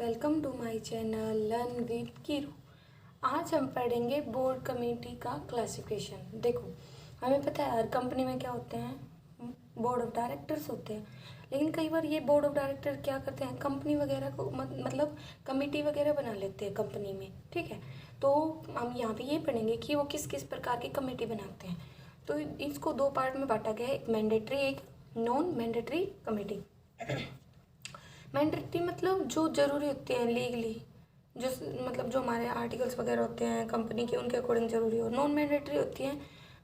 Welcome to my channel learn with Keeru. आज हम पढ़ेंगे बोर्ड कमेटी का क्लासिफिकेशन। देखो, हमें पता है हर कंपनी में क्या होते हैं, बोर्ड ऑफ डायरेक्टर्स होते हैं। लेकिन कई बार ये बोर्ड ऑफ डायरेक्टर क्या करते हैं, कंपनी वगैरह को मतलब कमेटी वगैरह बना लेते हैं कंपनी में। ठीक है, तो हम यहाँ पे ये पढ़ेंगे कि वो किस किस प्रकार की कमेटी बनाते हैं। तो इसको दो पार्ट में बांटा गया है, एक मैंडेटरी, एक नॉन मैंडेटरी कमेटी। मैंडेटरी मतलब जो ज़रूरी होते हैं लीगली, जो मतलब जो हमारे आर्टिकल्स वगैरह होते हैं कंपनी के, उनके अकॉर्डिंग ज़रूरी हो। नॉन मैंडेटरी होती हैं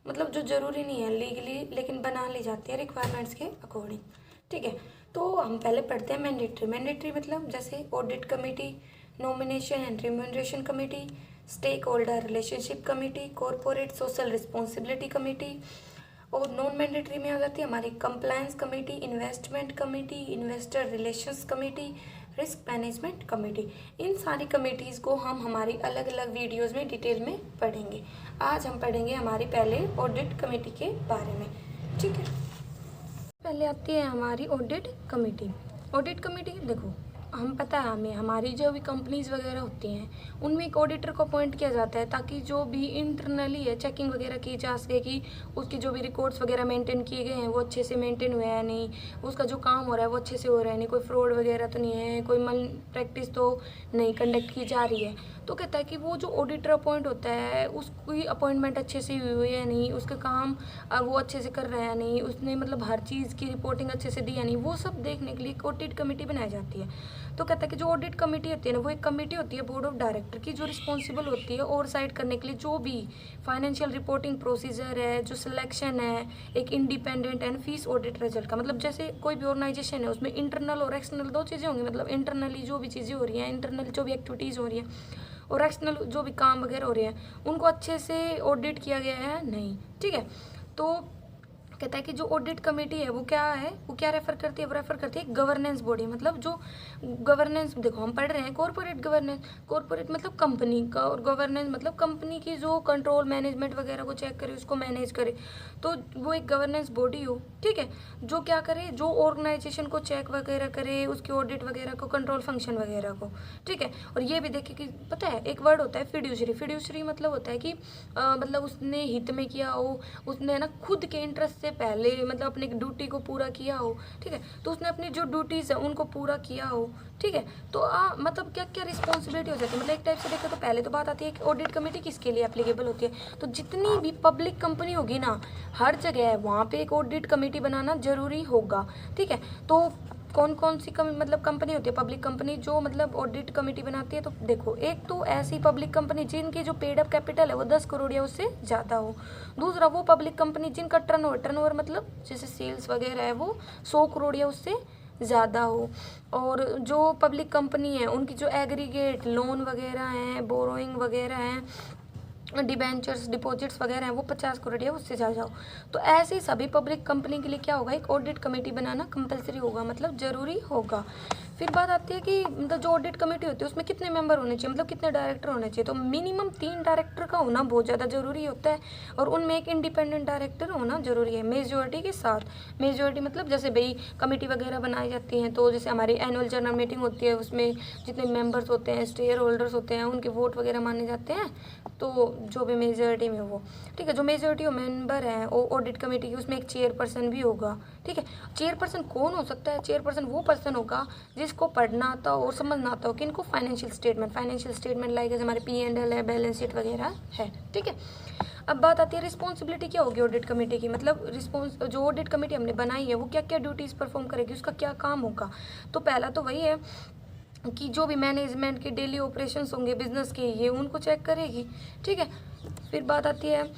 मतलब जो ज़रूरी नहीं है लीगली, लेकिन बना ली जाती है रिक्वायरमेंट्स के अकॉर्डिंग। ठीक है, तो हम पहले पढ़ते हैं मैंडेटरी। मैंडेटरी मतलब जैसे audit committee, nomination and remuneration committee, stakeholder relationship committee, corporate social responsibility committee. और नॉन मैंडेटरी में आ जाती है हमारी compliance committee, investment committee, investor relations committee, risk management committee. इन सारी कमेटीज़ को हम हमारी अलग अलग वीडियोस में डिटेल में पढ़ेंगे। आज हम पढ़ेंगे हमारी पहले ऑडिट कमेटी के बारे में। ठीक है, पहले आती है हमारी ऑडिट कमेटी। ऑडिट कमेटी देखो, हम पता है हमें हमारी जो भी कंपनीज वगैरह होती हैं उनमें एक ऑडिटर को अपॉइंट किया जाता है, ताकि जो भी इंटरनली है चेकिंग वगैरह की जा सके कि उसके जो भी रिकॉर्ड्स वगैरह मेंटेन किए गए हैं वो अच्छे से मेंटेन हुए हैं नहीं, उसका जो काम हो रहा है वो अच्छे से हो रहा है नहीं, कोई फ्रॉड वगैरह तो नहीं है, कोई मल प्रैक्टिस तो नहीं कंडक्ट की जा रही है। तो कहता है कि वो जो ऑडिटर अपॉइंट होता है उसकी अपॉइंटमेंट अच्छे से हुई है नहीं, उसका काम वो अच्छे से कर रहा है नहीं, उसने मतलब हर चीज़ की रिपोर्टिंग अच्छे से दी है नहीं, वो सब देखने के लिए एक ऑडिट कमेटी बनाई जाती है। तो कहता है कि जो ऑडिट कमेटी होती है ना, वो एक कमेटी होती है बोर्ड ऑफ डायरेक्टर की, जो रिस्पॉन्सिबल होती है ओवरसाइट करने के लिए जो भी फाइनेंशियल रिपोर्टिंग प्रोसीजर है, जो सिलेक्शन है एक independent and fees audit result का। मतलब जैसे कोई भी ऑर्गेनाइजेशन है उसमें इंटरनल और एक्सटर्नल दो चीज़ें होंगी। मतलब इंटरनली जो भी चीज़ें हो रही हैं, इंटरनल जो भी एक्टिविटीज़ हो रही हैं, और एक्सटर्नल जो भी काम वगैरह हो रहे हैं उनको अच्छे से ऑडिट किया गया है नहीं। ठीक है, तो कहता है कि जो ऑडिट कमेटी है वो क्या है, वो क्या रेफर करती है, वो रेफर करती है गवर्नेंस बॉडी। मतलब जो गवर्नेंस, देखो हम पढ़ रहे हैं कॉर्पोरेट गवर्नेंस, कॉर्पोरेट मतलब कंपनी का, और गवर्नेंस मतलब कंपनी की जो कंट्रोल मैनेजमेंट वगैरह को चेक करे, उसको मैनेज करे। तो वो एक गवर्नेंस बॉडी हो, ठीक है, जो क्या करे, जो ऑर्गेनाइजेशन को चेक वगैरह करे, उसकी ऑडिट वगैरह को, कंट्रोल फंक्शन वगैरह को। ठीक है, और ये भी देखे कि पता है एक वर्ड होता है फिड्यूशरी। फिड्यूशरी मतलब होता है कि मतलब उसने हित में किया हो, उसने ना खुद के इंटरेस्ट से पहले मतलब अपनी ड्यूटी को पूरा किया हो। ठीक है, तो उसने अपनी जो ड्यूटीज़ है उनको पूरा किया हो। ठीक है, तो मतलब क्या क्या रिस्पॉन्सिबिलिटी हो जाती है। मतलब एक टाइप से देखो तो पहले तो बात आती है कि ऑडिट कमेटी किसके लिए एप्लीकेबल होती है। तो जितनी भी पब्लिक कंपनी होगी ना, हर जगह है वहाँ पे एक ऑडिट कमेटी बनाना जरूरी होगा। ठीक है, तो कौन कौन सी मतलब कंपनी होती है पब्लिक कंपनी जो मतलब ऑडिट कमेटी बनाती है। तो देखो, एक तो ऐसी पब्लिक कंपनी जिनकी जो पेड अप कैपिटल है वो 10 करोड़ या उससे ज़्यादा हो। दूसरा वो पब्लिक कंपनी जिनका टर्नओवर मतलब जैसे सेल्स वगैरह है वो 100 करोड़ या उससे ज़्यादा हो। और जो पब्लिक कंपनी है उनकी जो एग्रीगेट लोन वगैरह हैं, बोरोइंग वगैरह हैं, डिबेंचर्स डिपॉजिट्स वगैरह हैं, वो 50 करोड़ या उससे ज़्यादा हो। तो ऐसे ही सभी पब्लिक कंपनी के लिए क्या होगा, एक ऑडिट कमेटी बनाना कंपलसरी होगा, मतलब ज़रूरी होगा। फिर बात आती है कि मतलब जो ऑडिट कमेटी होती है उसमें कितने मेंबर होने चाहिए, मतलब कितने डायरेक्टर होने चाहिए। तो मिनिमम 3 डायरेक्टर का होना बहुत ज़्यादा ज़रूरी होता है, और उनमें एक इंडिपेंडेंट डायरेक्टर होना ज़रूरी है मेजोरिटी के साथ। मेजोरिटी मतलब जैसे भाई कमेटी वगैरह बनाई जाती हैं, तो जैसे हमारी एनुअल जनरल मीटिंग होती है, उसमें जितने मेंबर्स होते हैं, शेयर होल्डर्स होते हैं, उनके वोट वगैरह माने जाते हैं। तो जो भी मेजोरिटी में वो, ठीक है, जो मेजोरिटी ऑफ मेंबर हैं ऑडिट कमेटी की, उसमें एक चेयरपर्सन भी होगा। ठीक है, चेयरपर्सन कौन हो सकता है, चेयरपर्सन वो पर्सन होगा जिसको पढ़ना आता हो और समझना आता हो कि इनको फाइनेंशियल स्टेटमेंट लाइक जैसे हमारे P&L है, बैलेंस शीट वगैरह है। ठीक है, अब बात आती है रिस्पॉन्सिबिलिटी क्या होगी ऑडिट कमेटी की। मतलब जो ऑडिट कमेटी हमने बनाई है वो क्या क्या ड्यूटीज़ परफॉर्म करेगी, उसका क्या काम होगा। तो पहला तो वही है कि जो भी मैनेजमेंट के डेली ऑपरेशंस होंगे बिजनेस के, ये उनको चेक करेगी। ठीक है, फिर बात आती है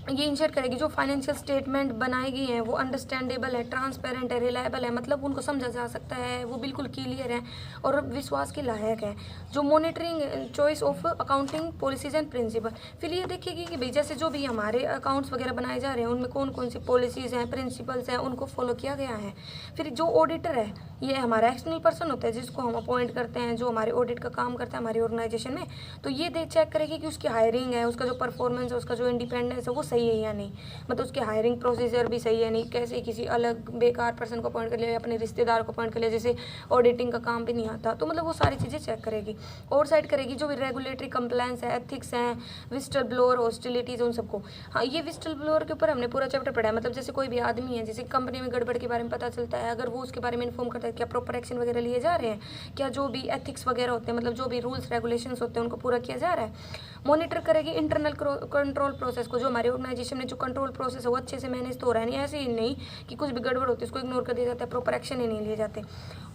ये इंश्योर करेगी जो फाइनेंशियल स्टेटमेंट बनाई गई हैं वो अंडरस्टैंडेबल है, ट्रांसपेरेंट है, रिलायबल है, मतलब उनको समझा जा सकता है, वो बिल्कुल क्लियर है और विश्वास के लायक है। जो monitoring choice of accounting policies and principle, फिर ये देखेगी कि भाई जैसे जो भी हमारे अकाउंट्स वगैरह बनाए जा रहे हैं उनमें कौन कौन सी पॉलिसीज़ हैं, प्रिंसिपल्स हैं, उनको फॉलो किया गया है। फिर जो ऑडिटर है ये हमारा एक्सटर्नल पर्सन होता है जिसको हम अपॉइंट करते हैं, जो हमारे ऑडिट का काम करता है हमारी ऑर्गेनाइजेशन में। तो ये चेक करेगी कि उसकी हायरिंग है, उसका जो परफॉर्मेंस है, उसका जो इंडिपेंडेंस है, वो सही है या नहीं, मतलब उसके हायरिंग प्रोसीजर भी सही है नहीं, कैसे किसी अलग बेकार पर्सन को अपॉइंट कर लिया, अपने रिश्तेदार को अपॉइंट कर लिया, जैसे ऑडिटिंग का काम भी नहीं आता, तो मतलब वो सारी चीज़ें चेक करेगी। ओवरसाइट करेगी जो भी रेगुलेटरी कंप्लायंस है, एथिक्स हैं, विस्टल ब्लोअर, हॉस्टिलिटीज़, उन सबको। हाँ, ये विस्टल ब्लोअर के ऊपर हमने पूरा चैप्टर पढ़ा है, मतलब जैसे कोई भी आदमी है, जैसे कंपनी में गड़बड़ के बारे में पता चलता है, अगर वो उसके बारे में इन्फॉर्म करता है, क्या प्रॉपर एक्शन वगैरह लिए जा रहे हैं, क्या जो भी एथिक्स वगैरह होते हैं, मतलब जो भी रूल्स रेगुलेशंस होते हैं उनको पूरा किया जा रहा है। मॉनिटर करेगी इंटरनल कंट्रोल प्रोसेस को, जो हमारे ऑर्गेनाइजेशन में जो कंट्रोल प्रोसेस है वो अच्छे से मैनेज तो हो रहा है, नहीं ऐसे ही नहीं कि कुछ भी गड़बड़ होती है उसको इग्नोर कर दिया जाता है, प्रॉपर एक्शन ही नहीं लिए जाते।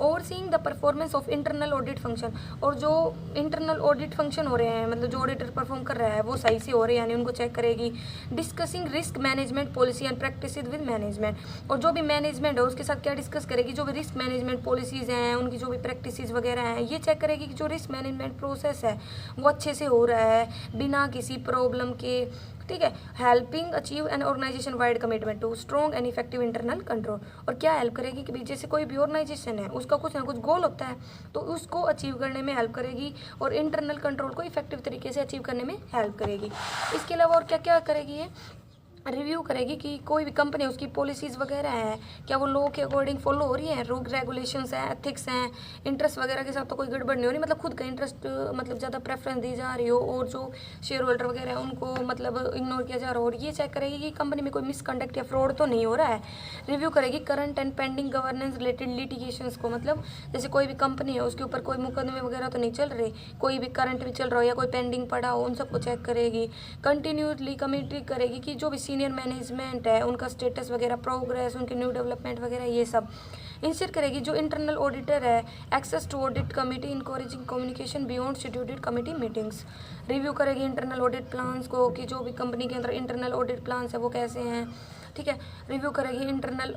Overseeing the performance of internal audit function, और जो इंटरनल ऑडिट फंक्शन हो रहे हैं, मतलब जो ऑडिटर परफॉर्म कर रहा है वो सही से हो रहे हैं यानी उनको चेक करेगी। Discussing risk management policy and practice with management, और जो भी मैनेजमेंट है उसके साथ क्या डिस्कस करेगी, जो भी रिस्क मैनेजमेंट पॉलिसीज़ हैं, उनकी जो भी प्रैक्टिसेस वगैरह हैं, ये चेक करेगी कि जो रिस्क मैनेजमेंट प्रोसेस है वो अच्छे से हो रहा है बिना किसी प्रॉब्लम के, ठीक है। Helping achieve an organisation wide commitment to strong and effective internal control, और क्या हेल्प करेगी कि जैसे कोई भी ऑर्गेनाइजेशन है उसका कुछ ना कुछ गोल होता है तो उसको अचीव करने में हेल्प करेगी, और इंटरनल कंट्रोल को इफेक्टिव तरीके से अचीव करने में हेल्प करेगी। इसके अलावा और क्या क्या करेगी, ये रिव्यू करेगी कि कोई भी कंपनी है उसकी पॉलिसीज़ वगैरह हैं, क्या वो लॉ के अकॉर्डिंग फॉलो हो रही है, रूल रेगुलेशंस हैं, एथिक्स हैं, इंटरेस्ट वगैरह के साथ तो कोई गड़बड़ नहीं हो रही, मतलब खुद का इंटरेस्ट मतलब ज़्यादा प्रेफरेंस दी जा रही हो, और जो शेयर होल्डर वगैरह है उनको मतलब इग्नोर किया जा रहा हो, और ये चेक करेगी कि कंपनी में कोई मिसकंडक्ट या फ्रॉड तो नहीं हो रहा है। रिव्यू करेगी current and pending governance related litigations को, मतलब जैसे कोई भी कंपनी है उसके ऊपर कोई मुकदमे वगैरह तो नहीं चल रहे, कोई भी करंट भी चल रहा हो या कोई पेंडिंग पड़ा हो, उन सबको चेक करेगी। कंटिन्यूसली कमिटी करेगी कि जो भी सीनियर मैनेजमेंट है उनका स्टेटस वगैरह, प्रोग्रेस, उनके न्यू डेवलपमेंट वगैरह ये सब इंश्योर करेगी। जो इंटरनल ऑडिटर है access to audit committee, encouraging communication beyond scheduled committee meetings. Review करेगी इंटरनल ऑडिट प्लान्स को कि जो भी कंपनी के अंदर इंटरनल ऑडिट प्लान्स है वो कैसे हैं, ठीक है। रिव्यू करेगी इंटरनल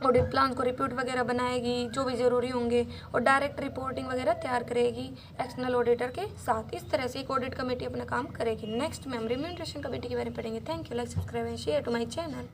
ऑडिट प्लान को, रिपोर्ट वगैरह बनाएगी जो भी ज़रूरी होंगे, और डायरेक्ट रिपोर्टिंग वगैरह तैयार करेगी एक्सटर्नल ऑडिटर के साथ। इस तरह से एक ऑडिट कमेटी अपना काम करेगी। नेक्स्ट में हम रिम्यूनरेशन कमेटी के बारे में पढ़ेंगे। Thank you, like, subscribe and share to my channel.